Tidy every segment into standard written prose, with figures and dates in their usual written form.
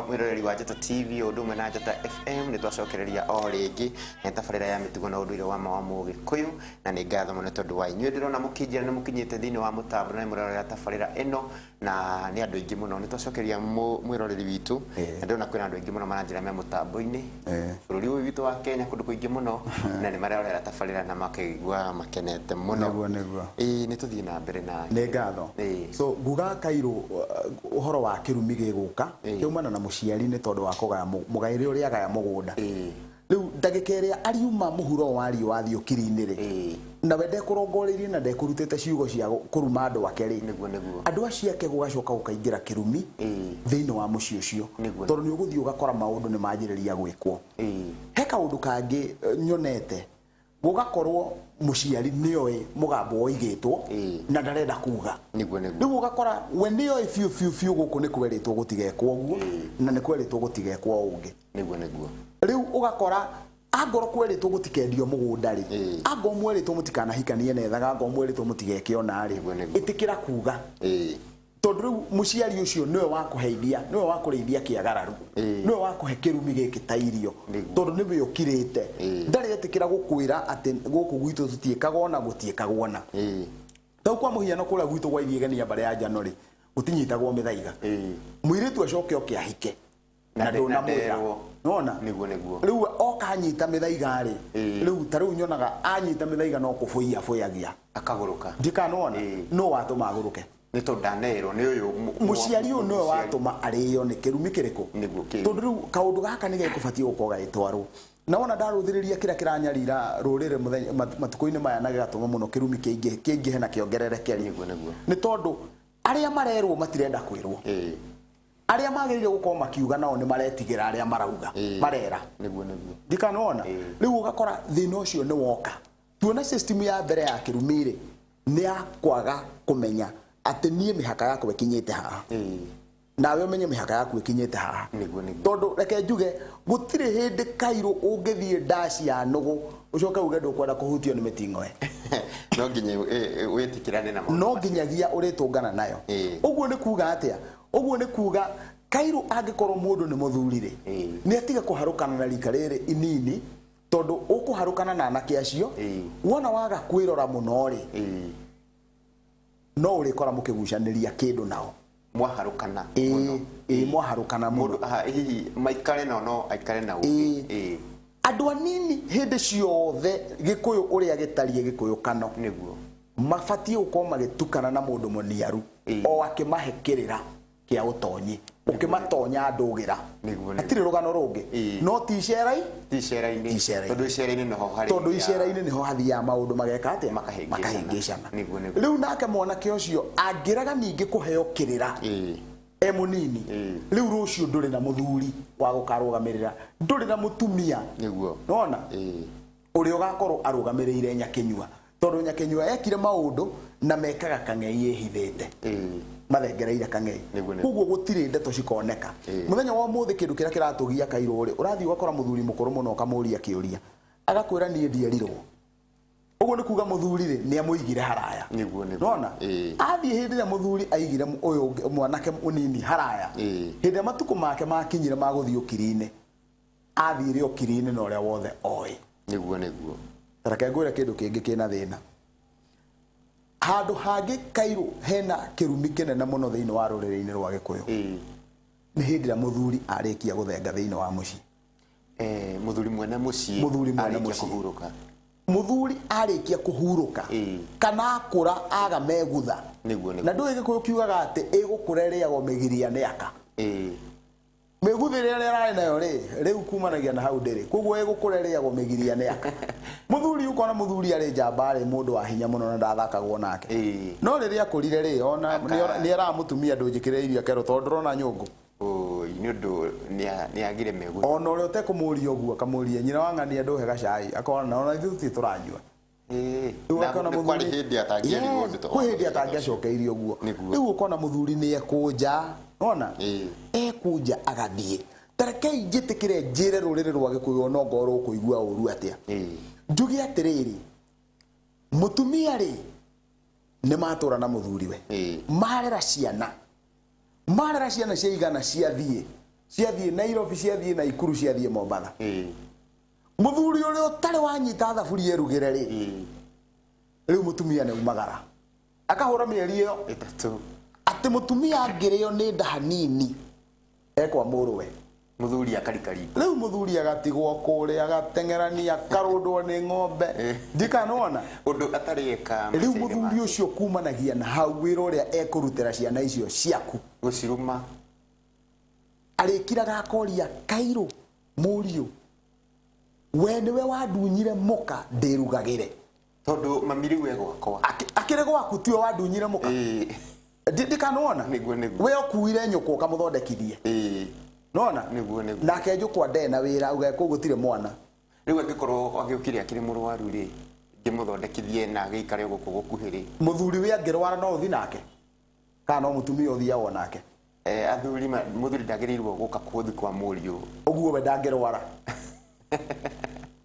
Mwiroreri wa Njata TV Ũndũmwe na Njata FM nitwacokereria o ringi tabarĩra ya mĩtugo na ũndũire wa Mũgĩkũyũ na nĩ ngatho mũno tondũ wa inyuĩ ndĩrona mũkĩnjĩra nĩ mũkinyĩte thĩinĩ wa mũtambo na mũrorera tabarĩra ĩno na nĩ andũ aingĩ mũno nitwacokeria mwĩroreri witũ na ndĩrona kwĩna andũ aingĩ mũno maranjĩra me mũtambo-inĩ bũrũri ũyũ witũ wa Kenya kũndũ kũingĩ mũno na nĩ marorera tabarĩra na makaigua makenete mũno nĩ tũthiĩ na mbere na nĩ ngatho so nguga Kairũ ũhoro wa kĩrumi gĩgũka kĩumana na mũciari nĩ tondũ wa kũgaya mũgaĩre ũrĩa agaya mũgũnda rĩu ndagĩka ĩrĩa ariuma mũhuro wa riũa athiĩ ũkiri-inĩ rĩ na we ndekũrongoreirie na ndekũrutĩte ciugo cia kũruma andũ ake rĩ andũ acio ake gũgacoka gũkaingĩra kĩrumi thĩinĩ wa mũciĩ ũcio tondũ nĩ ũgũthiĩ ũgakora maũndũ nĩ manjĩrĩria gwĩkwo he kaũndũ kangĩ nyonete gũgakorwo mũciari nĩoĩ mũgambo woigĩtwo na ndarenda kuga rĩu ũgakora we nĩoĩ biũ gũkũ nĩ kwerĩtwo gũtigekwo ũguo na nĩ kwerĩtwo gũtigekwo ũngĩ rĩu ũgakora angorwo kwerĩtwo gũtikendio mũgũnda rĩ angorwo mwerĩtwo mũtikanahikanie nethaga angorwo mwerĩtwo mũtigeke ona rĩ ĩtĩkĩra kuga tondũ rĩu mũciari ũcio nĩwe wa kũheithia nĩwe wa kũrĩithia kĩagararu nĩwe wa kũhe kĩrumi gĩkĩ ta irio tondũ nĩwe ũkirĩte ndarĩ etĩkĩra gũkwĩra atĩ gũkũ gwitũ tũtiĩkaga ona gũtiĩkagwo na tau kwa mũhiano kũrĩa gwitũ gwa Iriegania mbere ya njano rĩ gũtinyitagwo mĩthaiga mũirĩtu acoke oke ahike na ndũnamwĩra nona rĩu oka anyita mĩthaiga rĩ rĩu ta rĩu nyonaga anyita mĩthaiga no kũbũia bũyagia akagũrũka ndikanona no watũma agũrũke nĩ tondũ ndanerwo nĩ ũyũ mũciari ũyũ nĩwe watũma arĩo nĩ kĩrumi kĩrĩkũ tondũ rĩu kaũndũ gaka nĩ gĩkũbatiĩ gũkorwo gagĩtwarwo na wona ndarũthĩrĩria kĩrĩa kĩranyarira rũrĩrĩ matukũ-inĩ maya na gĩgatũma mũno kĩrumi kĩingĩhe na kĩongerereke nĩ tondũ arĩa marerwo matirenda kwĩrwo arĩa magĩrĩire gũkorwo makiuga nao nĩ maretigĩra arĩa marauga marera ndikanona rĩu ũgakora thĩna ũcio nĩ woka tuona system ya mbere ya kĩrumi rĩ nĩ ya kwaga kũmenya atĩ niĩ mĩhaka yakwa ĩkinyĩte haha nawe ũmenye mĩhaka yaku ĩkinyĩte haha tondũ reke njuge gũtirĩ hĩndĩ Kairũ ũngĩthiĩ ndaci ya nũgũ ũcoke uge ndũkwenda kũhutio nĩ mĩting'oe no nginya wĩtĩkĩrane na no nginyagia ũrĩtũngana nayo ũguo nĩ kuga atĩa ũguo nĩ kuga Kairũ angĩkorwo mũndũ nĩ mũthuri rĩ nĩ atige kũharũkana na rika rĩrĩ inini tondũ ũkũharũkana na anake acio wona waga kwĩrora mũno rĩ no ũrĩkora mũkĩgucanĩria kĩndũ nao mwaharũkana mũno mwaharũkana mũno hihi maikare no aikare na ũngĩ andũ anini hĩndĩ ciothe gĩkũyũ ũrĩa gĩtariĩ gĩkũyũ kano nĩguo mabatiĩ gũkorwo magĩtukana na mũndũ mũniaru o akĩmahe kĩrĩra kĩa ũtonyi ũkĩmatonya ndũgĩra hatirĩ rũgano rũngĩ no ti icera-inĩ tondũ icera-inĩ nĩho hathiaga maũndũ mageka atĩa makahĩngĩcana rĩu nake mwanake ũcio angĩraga ningĩ kũheo kĩrĩra e mũnini rĩu rũciũ ndũrĩ na mũthuri wa gũkarũgamĩrĩra ndũrĩ na mũtumia nona ũrĩa ũgakorwo arũgamĩrĩire Nyakĩnyua tondũ Nyakĩnyua ekire maũndũ na mekaga Kang'ei yĩhithĩte mathengereire Kang'ei koguo gũtirĩ ndeto cikoneka mũthenya wa ũmũthĩ kĩndũ kĩrĩa kĩratũgia Kairũ rĩ ũrathiĩ ũgakora mũthuri mũkũrũ mũno ũkamũria kĩũria agakwĩra niĩ ndierirwo ũguo nĩ kuga mũthuri rĩ nĩ amũigire haraya nona athiĩ hĩndĩ ĩrĩa mũthuri aigire ũyũ mwanake mũnini haraya hĩndĩ ĩrĩa matukũ make makinyire magũthiĩ ũkiri-inĩ athiĩre ũkiri-inĩ na ũrĩa wothe oĩ nĩguo reke ngwĩre kĩndũ kĩngĩ kĩna thĩna handũ hangĩ Kairũ hena kĩrumi kĩnene mũno thĩinĩ wa rũrĩrĩ-inĩ rwa Gĩkũyũ nĩ hĩndĩ ĩrĩa mũthuri arĩkia gũthenga thĩinĩ wa mũciĩ mũthuri mwene mũciĩ arĩkia kũhurũka mũthuri arĩkia kũhurũka kana akũra aga megutha na ndũĩ Gĩkũyũ kiugaga atĩ ĩgũkũra ĩrĩagwo mĩgiria nĩ aka mĩguthĩrĩra ĩrĩa ararĩ nayo rĩ rĩu kumanagia na hau ndĩrĩ koguo ĩgũkũra ĩrĩagwo mĩgiria nĩ aka mũthuri ukona mũthuri arĩ njamba arĩ mũndũ wa hinya mũno na ndathakagwo nake no rĩrĩa akũrire rĩ ona nĩ aramũtumia ndũnjĩkĩre irio kero tondũ ndũrona nyũngũ nĩ ũndũ nĩ agire megutha ona ũrĩa ũtekũmũria ũguo akamũria nyina wa ng'ania ndũhe gacai akona ona ithuĩ tũtiranyua kwĩ hĩndĩ atangĩacokeirie ũguo rĩu ũkona mũthuri nĩ ekũnja ona ekũnja agathiĩ tarekei njĩtĩkĩre njĩre rũrĩrĩ rwa Gĩkũyũ ona ngorwo kũigua ũru atĩa njuge atĩrĩrĩ mutumia ri ne matura na muthuriwe marera ciana ciaigana ciathie Nairobi ciathie Naikuru ciathie Mombasa muthuri uri utari wanyita thaburi erugire ri riu mutumia ne umagara akahura mieri iyo 3 ati mutumia angirio ni nda hanini ekwa muruwe muthuri akarikari riu muthuri agatigwo kure agatengerania akarundwo ni ng'ombe ndikanona undu atarieka riu muthuri ucio kumanagia na hau wira uria ekurutira ciana icio ciaku guciruma arikiraga akoria Kairo murio we niwe wadunyire muka ndirugagire tondu mamiri we gwakwa akire gwaku tio wadunyire muka ndikanona we okuire nyuko kamuthondekithie nona nake njukwa ndena wira ugeko gutire mwana riu angikorwo agiukire akiri murwaru ri ngimuthondekithie na agikare guku gukuhiri muthuri we angirwara no uthi nake kana no mutumia uthia wonake athuri muthuri ndagirirwo guka kuthi kwa murio uguo we ndangirwara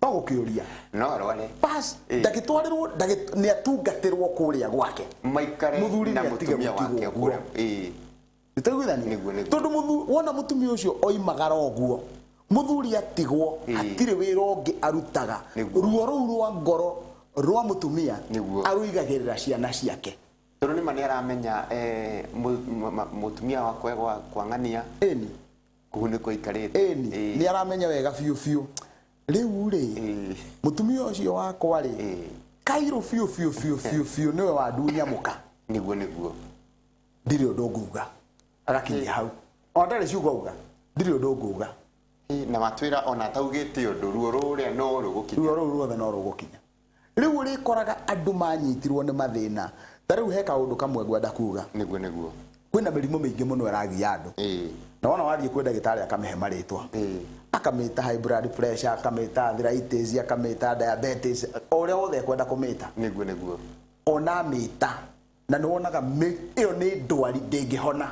to gukiuria no arware pas ndagitwarirwo ni atungatirwo kuria gwake maikare na mutumia wake kuria Nitagwithani tondu muthuri wona mutumia ucio oimagara oguo muthuri atigwo atire wira ungi arutaga ruo ruu rwa ngoro rwa mutumia aruigagirira ciana ciake tondu ni mani aramenya mutumia wakwa egwa kwangania kuhuniko ikarite ni aramenya wega fiu riu ri mutumia ucio wakwa ri Kairo fiu niwe wadunya muka niguo ndiri undu nguga agakinya hau ondare ciugo uga ndiri undu nguga na matwira ona taugite undu ruo ruria no rugukinya ruo ruothe no rugukinya riu ri koraga andu manyitirwo ni mathina tariu he kaundu kamwe ngwenda kuga niguo kwina mirimo mingi muno iragia andu na wona wathie kwenda gitari akamehe maritwa akamita high blood pressure akamita arthritis akamita diabetes oria wothe kwenda kumita niguo ona mita na ni wonaga iyo ni ndwari ndingihona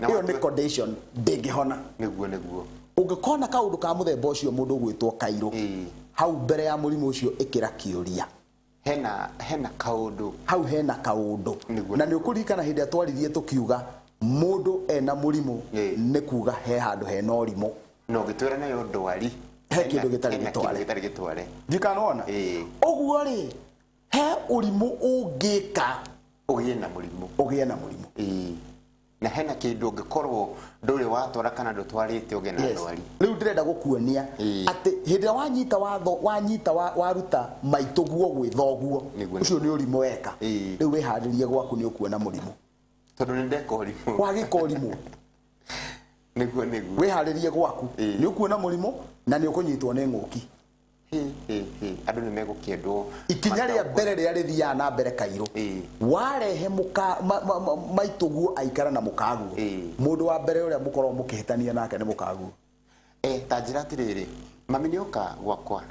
na iyo ni condition ndingihona niguo ungikona kaundu ka muthemba ucio mundu gwitwo Kairo hau mbere ya murimu ucio ikira kiuria hena kaundu hau hena kaundu na ni ukurikana hindi atwaririe tukiuga mundu ena murimu ni kuga he handu hena urimu no gitwira nayo ndwari he kindu gitari gitware ndikanona oguo ri he urimu ungika ugie na murimu na hena kindu ngikorwo nduri watwara kana ndutwarite ugie na ndwari riu ndirenda gukuonia ati hindi wanyita waruta maituguo gwithoguo ucio ni urimu weka riu wiharirie gwaku ni ukuona murimu tondu ni ndeka urimu wagika urimu niguo wiharirie gwaku ni ukuona murimu na ni ukunyitwo ni nguki andu ni megukiendwo ikinya ria mbere ria rithia na mbere Kairo warehe maituguo aikara na mukaguo mundu wa mbere uria mukorwo mukihitania nake ni mukaguo tanjira tiriri mami ni oka gwakwa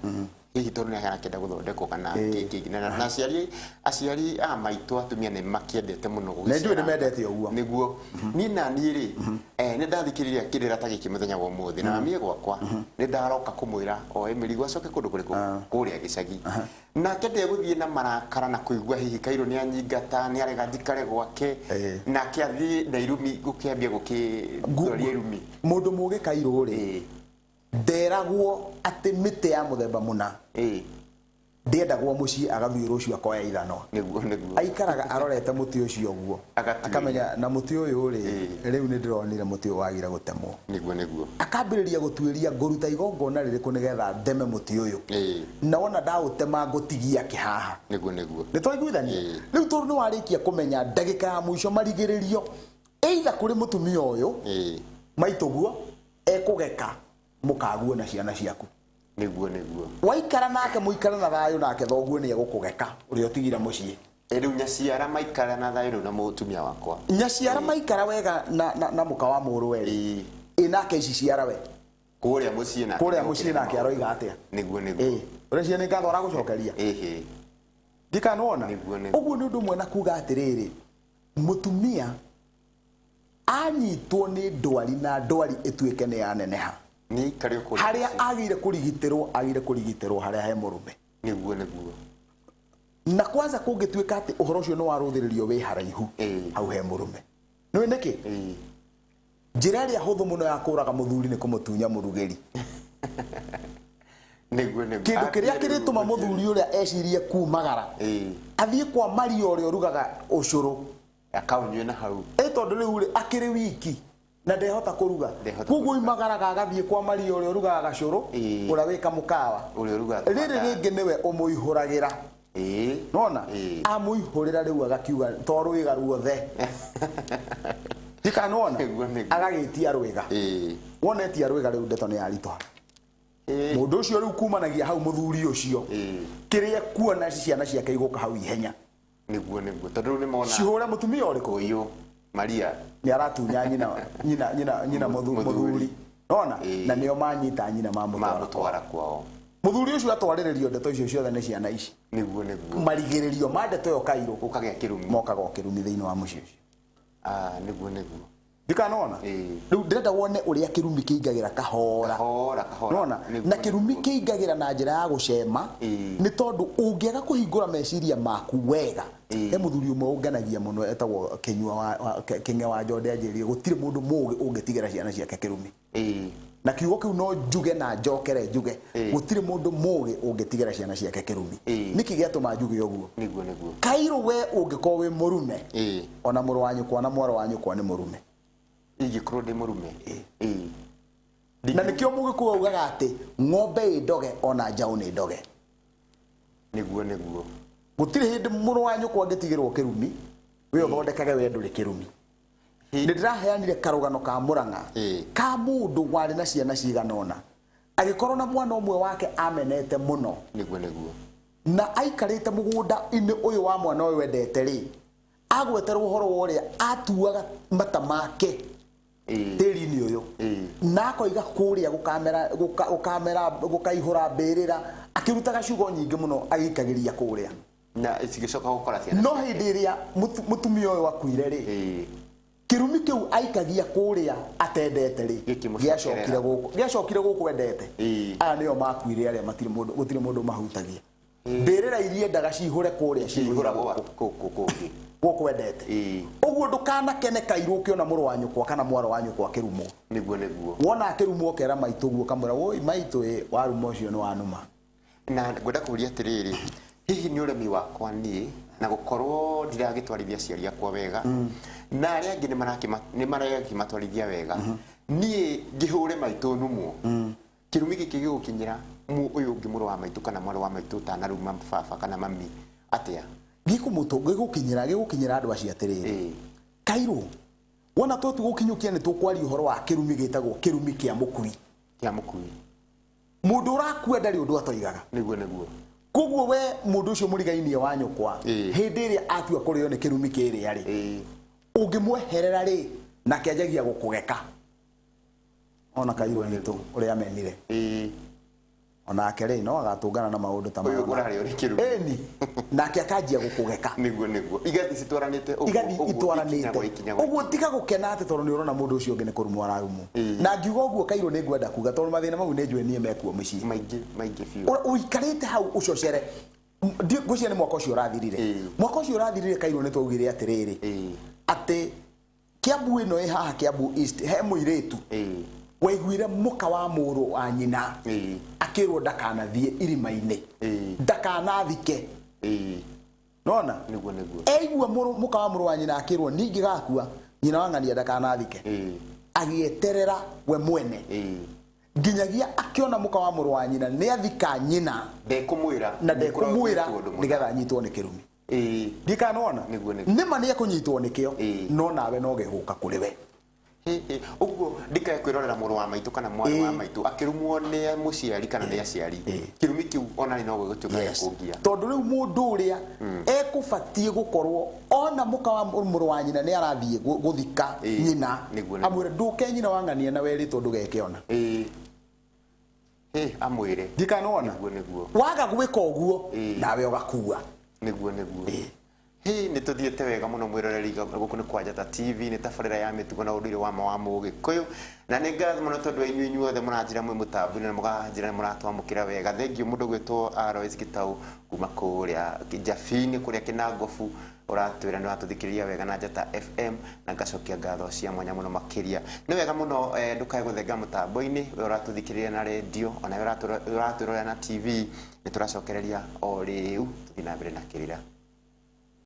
hihi tondu ni ahana kenda guthondekwo kana kiki na aciari a maitu atumia ni makiendete muno gucia na ndui ni mendete uguo niguo ni na ni ri ni ndathikiriria kirira ta giki muthenya wa muthi na mami gwakwa ni ndaroka kumwira o emirigo acoke kundu kuriku kuria gicagi na kende guthie na marakara na kuigua hihi Kairo ni anyingata ni arega njikare gwake na kiathi Nairumi gukiambia gukithoria Irumi mundu muge Kairo ri nderagwo ati mite ya muthemba muna ndiendagwo mucii agathie rucio akoya ithano niguo aikaraga arorete muti ucio guo akamenya na muti uyu ri riu ni ndironire muti uyu wagira gutemwo niguo akambiriria gutuiria nguruta igongona ririku nigetha ndeme muti uyu na wona ndautema ngutigia kihaha niguo ni twaiguithania riu tondu ni warikia kumenya ndagika ya mwisho marigiririo either kuri mutumia uyu maituguo ekugeka mukaguo na ciana ciaku niguo waikara nake muikara na thayo nake thoguo ni egukugeka uri otigira mucii riu nyaciara maikara na thayo na mutumia wakwa nyaciara maikara wega na muka wa muru we inake ici ciara we kuria mucii nake aroiga atia niguo uri cia ni ngatho ragucokeria ndikanona uguo ni undu mwe na kuga atiriri mutumia anyitwo ni ndwari na ndwari ituike ni yaneneha ni kari ukuri haria agire kurigitirwo haria he murume niguo na kwanza kungituika ati uhoro ucio no waruthiririo wi haraihu hau he murume no niki njira iria huthu muno ya kuraga muthuri ni kumutunya murugeri niguo kindu kiria kirituma muthuri uria ecirie kumagara athie kwa Mario uria urugaga ucuru akaunywe na hau tondu riu ri akiri wiki na ndehota kuruga kuguo imagaraga agathie kwa Mario uria urugaga gacuru uria wika mukawa uria urugaga riri ringi niwe umuihuragira nona amuihurira riu agakiuga to rwiga ruothe ndikanona agagitia rwiga wonetia rwiga riu ndeto ni yaritwa mundu ucio riu kumanagia hau muthuri ucio kiria kuona ciana ciake iguka hau ihenya niguo tondu ni mona cihure mutumia uriku uyu Maria ni aratunya nyina muthuri nona na nio manyita nyina mamutwara kwao muthuri ucio atwariririo ndeto icio ciothe ni ciana ici niguo marigiririo ma ndeto yo Kairo ukagea kirumi mokaga kirumi thiini wa mucio niguo ndikanona riu ndirenda wone uria kirumi kiingagira kahora nona na kirumi kiingagira na njira ya gucema ni tondu ungiaga kuhingura meciria maku wega he muthuri umwe unganagia muno etagwo Kinge wa Jonde anjirie gutire mundu mugi ungitigira ciana ciake kirumi na kiugo kiu no njuge na njokere njuge gutire mundu mugi ungitigira ciana ciake kirumi niki giatuma njuge uguo niguo Kairo we ungikorwo wi murume ona muru wanyu kwa na mwaro wanyu kwa ni murume igikorwo ndi murume na nikio mugikuwa ugaga ati ng'ombe ndoge ona njaũ ni ndoge niguo gutire hindi muru wanyu kwa ngitigirwo kirumi we uthondekage we nduri kirumi ndiraheanire karugano ka Murang'a ka mundu wari na ciana ciganona agikorwo na mwana umwe wake amenete muno niguo na aikarite mugunda ini uyu wa mwana uyu wendete ri agweterwo uhoro woria atuaga mata make tiri-ini uyu na akoiga kuria gukaihura mbirira akirutaga ciugo nyingi muno agikagiria kuria na isigicoka gukora ciana no hindi iria mutumia uyu akuire ri kirumi kiu aikagia kuria atendete ri giacokire guku wendete aya nio makuire aria gutire mundu mahutagia mbirira irie ndaga cihure kuria cihura guku wendete uguo ndukanakene Kairo ukiona muru wanyu kwa kana mwaro wanyu kwa kirumo niguo wona kirumo kera maitu guo kamura woi maitu warumo cio ni wanuma na ngwenda kuria atiriri hihi ni uremi wakwa nie na gukorwo ndiragitwarithia ciari akwa wega na aria angi ni marakimatwarithia wega nie ngihure maitu numo kirumi giki gigukinyira uyu ungi muru wa maitu kana mwaro wa maitu tanaruma baba kana mami atia gigukinyira andu acio atiriri Kairo wona totu gukinyukia ni tukwari uhoro wa kirumi gitagwo kirumi kia mukui mundu urakua ndari undu atoigaga niguo kuguo we mundu ucio murigainie wa nyukwa hindi iria atua kurio ni kirumi kiria ri ungimweherera ri na kianjagia gukugeka ona Kairo nitu uria amenire ona akere no agatungana na maundu ta mayo urari uri kirumi eni nake akajia gukugeka niguo igathi citwaranite uguo tiga gukena ati tondu ni urona mundu ucio ungi ni kurumu ararumu na ngiuga uguo Kairo ni ngwenda kuga tondu mathina mau ni njue nie mekuo mucii maingi fiu uikarite hau ucocere gucia ni mwaka ucio urathirire Kairo ni twaugire atiriri ati Kiambu ino haha Kiambu East he muiretu waiguire muka wa muru wa nyina akirwo ndakanathie irima-ini ndakanathike nona eigua muka wa muru wa nyina akirwo ningi gakua nyina wang'ania ndakanathike agieterera we mwene nginyagia akiona muka wa muru wa nyina ni athika nyina ndekumwira nigetha anyitwo ni kirumi ndikanona nima ni akunyitwo nikio no nawe no geguka kuri we uguo ndikae kwirorera muru wa maitu kana mwana wa maitu akirumwo ni muciari kana ni aciari kirumi kiu ona ni no gutuka ya kugia tondu riu mundu uria ekubatie gukorwo ona muka wa muru wa nyina ni arathie guthika nyina amwire nduke nyina wang'ania na weri tondu gekeona amwire ndikanona waga gwika uguo nawe ugakua niguo Hii nä tå thiä te wega må no mwä roreri gå kå nä kwa Njata TV nä tabarä ya mä tugo na å ndå ire wa må gä kå yå na nä ngatho må no tondå wa inyuä inyuothe må ranjä ra mwä må tambu na må ganjä ra må ratwamå kä ra wega thengio må ndå gwä two Alois Gitau kuma kå rä a Njabini kå rä a kä na ngobu å ratwä ra nä watå thikä rä ria wega na Njata FM na ngacokia ngatho cia mwanya må no makä ria nä wega må no ndå kae gå thenga må tambo-inä we å ratå thikä rä ria na redio ona we å ratwä rorera na TV nä tå racokereria o rä u tå thiä na mbere na kä rä ra.